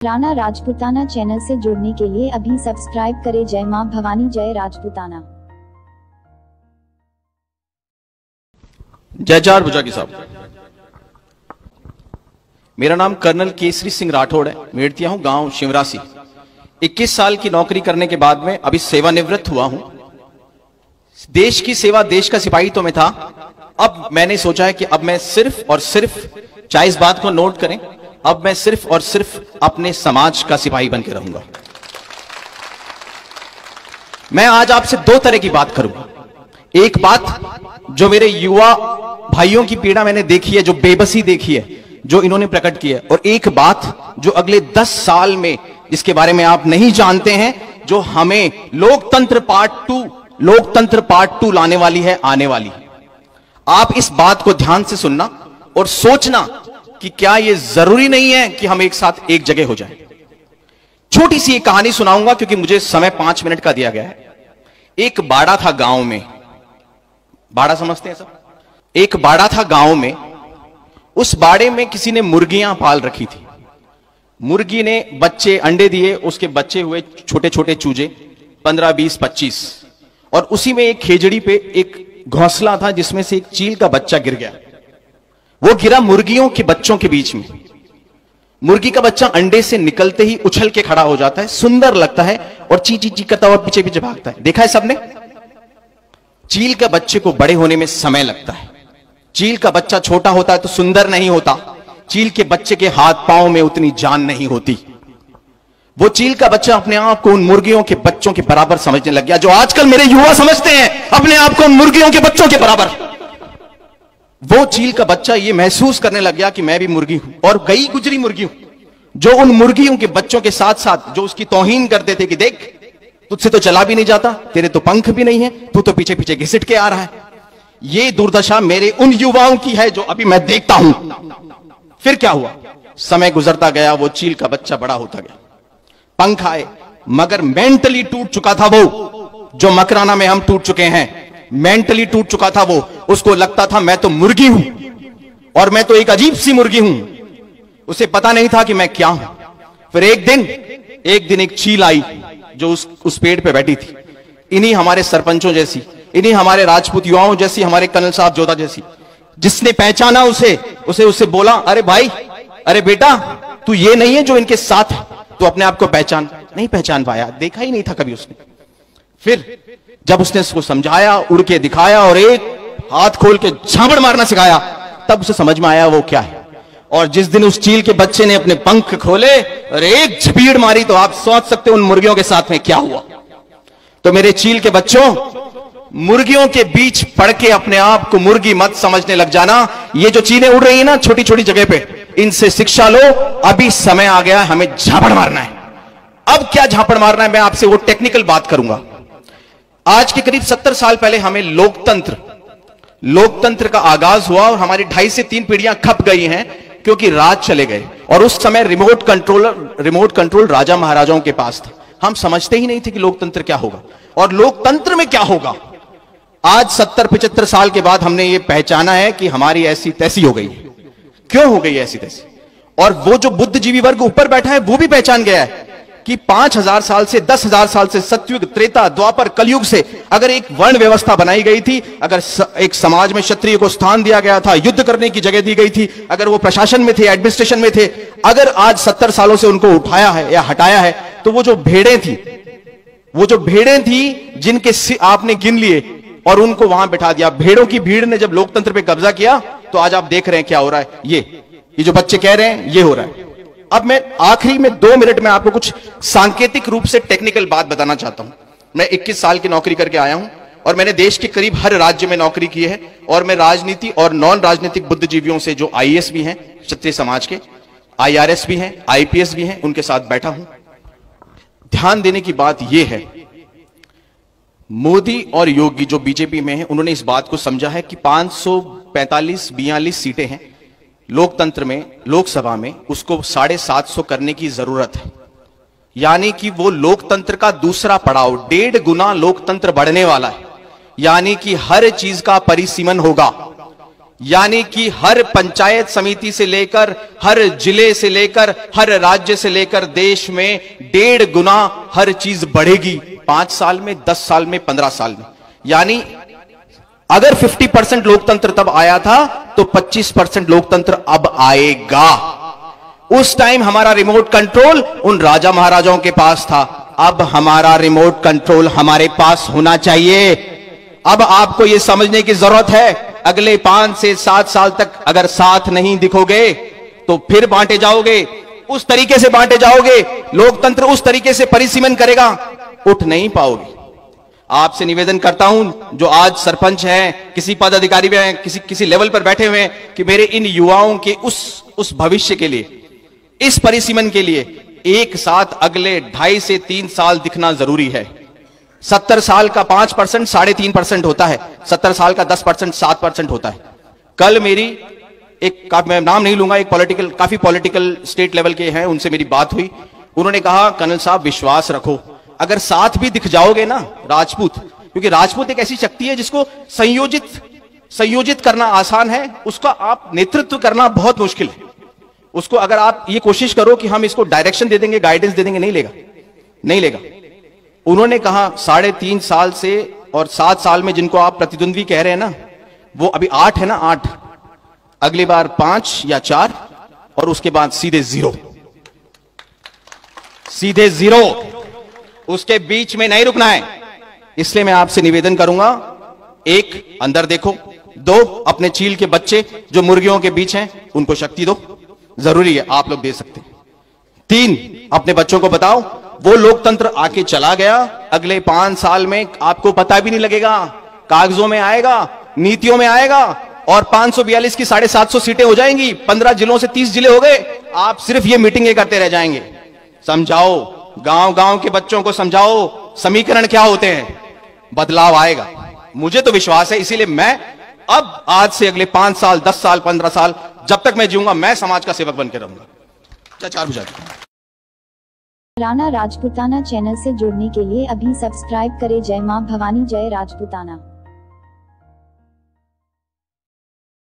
Rana Rajputana channel से जुड़ने के लिए अभी सब्सक्राइब करें। जय मां भवानी, जय राजपूताना। जय जार भुजागी साहब। मेरा नाम कर्नल केसरी सिंह राठौड़ है। मेड़तिया हूं, गांव शिवरासी। 21 साल की नौकरी करने के बाद में अभी सेवानिवृत्त हुआ हूं। देश की सेवा, देश का सिपाही तो मैं था। अब मैंने सोचा है कि अब मैं सिर्फ और सिर्फ, चाहे इस बात को नोट करें, अब मैं सिर्फ और सिर्फ अपने समाज का सिपाही बन के रहूंगा। मैं आज आपसे दो तरह की बात करूंगा। एक बात जो मेरे युवा भाइयों की पीड़ा मैंने देखी है, जो बेबसी देखी है, जो इन्होंने प्रकट की है, और एक बात जो अगले 10 साल में, जिसके बारे में आप नहीं जानते हैं, जो हमें लोकतंत्र पार्ट 2 लाने वाली है, आने वाली है। आप इस बात को ध्यान से सुनना और सोचना कि क्या यह जरूरी नहीं है कि हम एक साथ एक जगह हो जाएं। छोटी सी एक कहानी सुनाऊंगा क्योंकि मुझे समय 5 मिनट का दिया गया है। एक बाड़ा था गांव में। बाड़ा समझते हैं सब? एक बाड़ा था गांव में। उस बाड़े में किसी ने मुर्गियां पाल रखी थी। मुर्गी ने बच्चे, अंडे दिए, उसके बच्चे हुए छोटे छोटे चूजे, 15, 20, 25। और उसी में एक खेजड़ी पे एक घोंसला था जिसमें से एक चील का बच्चा गिर गया। वो गिरा मुर्गियों के बच्चों के बीच में। मुर्गी का बच्चा अंडे से निकलते ही उछल के खड़ा हो जाता है, सुंदर लगता है और ची ची ची करता हुआ पीछे पीछे भागता है। देखा है सबने? चील के बच्चे को बड़े होने में समय लगता है। चील का बच्चा छोटा होता है तो सुंदर नहीं होता। चील के बच्चे के हाथ पांव में उतनी जान नहीं होती। वो चील का बच्चा अपने आप को उन मुर्गियों के बच्चों के बराबर समझने लग गया, जो आजकल मेरे युवा समझते हैं अपने आप को उन मुर्गियों के बच्चों के बराबर। वो चील का बच्चा ये महसूस करने लग गया कि मैं भी मुर्गी हूं, और गई गुजरी मुर्गी हूं, जो उन मुर्गियों के बच्चों के साथ साथ जो उसकी तौहीन करते थे कि देख, तुझसे तो चला भी नहीं जाता, तेरे तो पंख भी नहीं है, तू तो पीछे पीछे घिसट के आ रहा है। ये दुर्दशा मेरे उन युवाओं की है जो अभी मैं देखता हूं। फिर क्या हुआ? समय गुजरता गया, वो चील का बच्चा बड़ा होता गया, पंख आए, मगर मेंटली टूट चुका था वो। जो मकराना में हम टूट चुके हैं, मेंटली टूट चुका था वो। उसको लगता था मैं तो मुर्गी हूं, और मैं तो एक अजीब सी मुर्गी हूं। उसे पता नहीं था कि मैं क्या हूं। फिर एक दिन एक चील आई जो उस पेड़ पे बैठी थी, इन्हीं हमारे सरपंचों जैसी, इन्हीं हमारे राजपूत युवाओं जैसी, हमारे कर्नल साहब जोधा जैसी। जिसने पहचाना उसे बोला, अरे भाई, अरे बेटा, तू ये नहीं है जो इनके साथ है, तू अपने आप को पहचान। नहीं पहचान पाया, देखा ही नहीं था कभी उसने। फिर जब उसने उसको समझाया, उड़ के दिखाया और एक हाथ खोल के झापड़ मारना सिखाया, तब उसे समझ में आया वो क्या है। और जिस दिन उस चील के बच्चे ने अपने पंख खोले और एक झपीड़ मारी, तो आप सोच सकते हो उन मुर्गियों के साथ में क्या हुआ। तो मेरे चील के बच्चों, मुर्गियों के बीच पड़ के अपने आप को मुर्गी मत समझने लग जाना। ये जो चीलें उड़ रही है ना छोटी छोटी जगह पे, इनसे शिक्षा लो। अभी समय आ गया है, हमें झापड़ मारना है। अब क्या झापड़ मारना है, मैं आपसे वो टेक्निकल बात करूंगा। आज के करीब 70 साल पहले हमें लोकतंत्र का आगाज हुआ, और हमारी 2.5 से 3 पीढ़ियां खप गई हैं क्योंकि राज चले गए। और उस समय रिमोट कंट्रोल राजा महाराजाओं के पास था। हम समझते ही नहीं थे कि लोकतंत्र क्या होगा और लोकतंत्र में क्या होगा। आज 70-75 साल के बाद हमने ये पहचाना है कि हमारी ऐसी तैसी हो गई है। क्यों हो गई ऐसी तैसी? और वो जो बुद्धिजीवी वर्ग ऊपर बैठा है वो भी पहचान गया है कि 5000 साल से, 10,000 साल से, सतयुग, त्रेता, द्वापर, कलयुग से अगर एक वर्ण व्यवस्था बनाई गई थी, अगर एक समाज में क्षत्रिय को स्थान दिया गया था, युद्ध करने की जगह दी गई थी, अगर वो प्रशासन में थे, एडमिनिस्ट्रेशन में थे, अगर आज 70 सालों से उनको उठाया है या हटाया है, तो वो जो भेड़ें थी जिनके आपने गिन लिए और उनको वहां बैठा दिया। भेड़ों की भीड़ ने जब लोकतंत्र पे कब्जा किया, तो आज आप देख रहे हैं क्या हो रहा है। ये जो बच्चे कह रहे हैं, ये हो रहा है। अब मैं आखिरी में 2 मिनट में आपको कुछ सांकेतिक रूप से टेक्निकल बात बताना चाहता हूं। मैं 21 साल की नौकरी करके आया हूं, और मैंने देश के करीब हर राज्य में नौकरी की है। और मैं राजनीति और नॉन राजनीतिक बुद्धिजीवियों से, जो IAS भी हैं क्षत्रिय समाज के, IRS भी हैं, IPS भी हैं, उनके साथ बैठा हूं। ध्यान देने की बात यह है, मोदी और योगी जो बीजेपी में हैं, उन्होंने इस बात को समझा है कि 545-42 सीटें हैं लोकतंत्र में, लोकसभा में, उसको 750 करने की जरूरत है। यानी कि वो लोकतंत्र का दूसरा पड़ाव, 1.5 गुना लोकतंत्र बढ़ने वाला है। यानी कि हर चीज का परिसीमन होगा। यानी कि हर पंचायत समिति से लेकर, हर जिले से लेकर, हर राज्य से लेकर देश में 1.5 गुना हर चीज बढ़ेगी 5 साल में, 10 साल में, 15 साल में। यानी अगर 50% लोकतंत्र तब आया था तो 25% लोकतंत्र अब आएगा। उस टाइम हमारा रिमोट कंट्रोल उन राजा महाराजाओं के पास था, अब हमारा रिमोट कंट्रोल हमारे पास होना चाहिए। अब आपको यह समझने की जरूरत है, अगले 5 से 7 साल तक अगर साथ नहीं दिखोगे तो फिर बांटे जाओगे, उस तरीके से बांटे जाओगे, लोकतंत्र उस तरीके से परिसीमन करेगा, उठ नहीं पाओगे। आपसे निवेदन करता हूं जो आज सरपंच हैं, किसी पदाधिकारी में हैं, किसी लेवल पर बैठे हुए हैं, कि मेरे इन युवाओं के उस भविष्य के लिए, इस परिसीमन के लिए एक साथ अगले 2.5 से 3 साल दिखना जरूरी है। 70 साल का 5% 3.5% होता है, 70 साल का 10% 7% होता है। कल मेरी मैं नाम नहीं लूंगा, काफी पॉलिटिकल स्टेट लेवल के हैं, उनसे मेरी बात हुई। उन्होंने कहा कर्नल साहब विश्वास रखो, अगर साथ भी दिख जाओगे ना राजपूत, क्योंकि राजपूत एक ऐसी शक्ति है जिसको संयोजित करना आसान है, उसका आप नेतृत्व करना बहुत मुश्किल है। उसको अगर आप ये कोशिश करो कि हम इसको डायरेक्शन दे देंगे, गाइडेंस दे देंगे, नहीं लेगा। उन्होंने कहा 3.5 साल से और 7 साल में जिनको आप प्रतिद्वंद्वी कह रहे हैं ना, वो अभी 8 है ना, 8, अगली बार 5 या 4 और उसके बाद सीधे 0, उसके बीच में नहीं रुकना है। इसलिए मैं आपसे निवेदन करूंगा, 1 अंदर देखो, 2 अपने चील के बच्चे जो मुर्गियों के बीच हैं उनको शक्ति दो, जरूरी है, आप लोग दे सकते हैं। 3 अपने बच्चों को बताओ वो लोकतंत्र आके चला गया, अगले 5 साल में आपको पता भी नहीं लगेगा, कागजों में आएगा, नीतियों में आएगा, और 542 की 750 सीटें हो जाएंगी, 15 जिलों से 30 जिले हो गए, आप सिर्फ ये मीटिंगें करते रह जाएंगे। समझाओ, गांव के बच्चों को समझाओ समीकरण क्या होते हैं, बदलाव आएगा, मुझे तो विश्वास है। इसीलिए मैं अब आज से अगले 5 साल, 10 साल, 15 साल, जब तक मैं जीऊंगा, मैं समाज का सेवक बनकर रहूंगा। 4 बुझा राणा राजपूताना चैनल से जुड़ने के लिए अभी सब्सक्राइब करें। जय मां भवानी, जय राजपूताना।